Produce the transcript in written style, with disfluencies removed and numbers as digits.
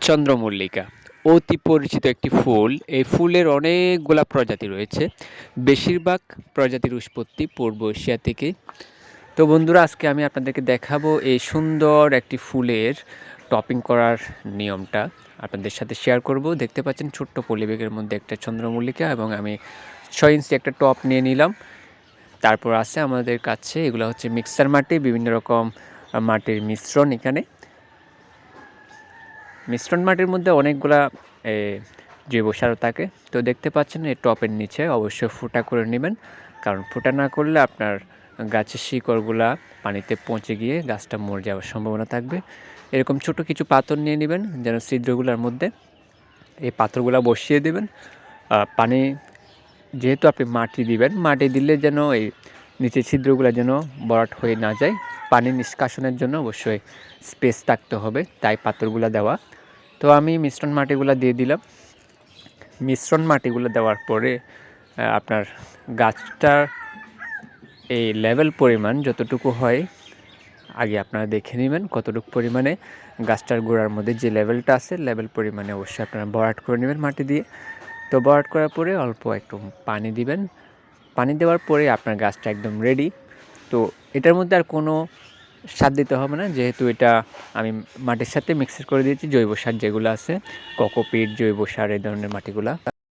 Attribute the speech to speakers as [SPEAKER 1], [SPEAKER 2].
[SPEAKER 1] চন্দ্রমল্লিকা অতি পরিচিত একটি ফুল। এই ফুলের অনেকগুলা প্রজাতি রয়েছে। বেশিরভাগ প্রজাতির উৎপত্তি পূর্ব এশিয়া থেকে। তো বন্ধুরা, আজকে আমি আপনাদেরকে দেখাবো এই সুন্দর একটি ফুলের টপিং করার নিয়মটা আপনাদের সাথে শেয়ার করব। দেখতে পাচ্ছেন ছোট্ট পলিব্যাগের মধ্যে একটা চন্দ্রমল্লিকা, এবং আমি 6 ইঞ্চি একটা টপ নিয়ে নিলাম। তারপর আছে আমাদের কাছে এগুলো হচ্ছে মিক্সার মাটি, বিভিন্ন রকম মাটির মিশ্রণ। এখানে মিশ্রণ মাটির মধ্যে অনেকগুলা জৈব সারও থাকে। তো দেখতে পাচ্ছেন এই টপের নিচে অবশ্যই ফুটা করে নেবেন, কারণ ফুটা না করলে আপনার গাছের শিকড়গুলা পানিতে পচে গিয়ে গাছটা মরে যাওয়ার সম্ভাবনা থাকবে। এরকম ছোট কিছু পাথর নিয়ে নেবেন যেন ছিদ্রগুলোর মধ্যে। এই পাথরগুলো বসিয়ে দেবেন। পানি যেহেতু আপনি মাটি দিবেন, মাটি দিলে যেন এই নিচের ছিদ্রগুলো যেন ভরাট হয়ে না যায়। পানি নিষ্কাশনের জন্য অবশ্যই স্পেস থাকতে হবে, তাই পাথরগুলো দেওয়া। তো আমি মিশ্রণ মাটিগুলো দিয়ে দিলাম। মিশ্রণ মাটিগুলো দেওয়ার পরে আপনার গাছটার এই লেভেল পরিমাণ যতটুকু হয় আগে আপনারা দেখে নেবেন কতটুকু পরিমাণে গাছটার গোড়ার মধ্যে যে লেভেলটা আছে, লেভেল পরিমাণে অবশ্যই আপনারা ভরাট করে নেবেন মাটি দিয়ে। তো ভরাট করার পরে অল্প একটু পানি দিবেন। পানি দেওয়ার পরে আপনার গাছটা একদম রেডি। তো এটার মধ্যে আর কোনো সার দিতে হবে না, যেহেতু এটা আমি মাটির সাথে মিক্স করে দিয়েছি জৈব সার যেগুলো আছে, কোকোপিট, জৈব সার, এই ধরনের মাটিগুলা।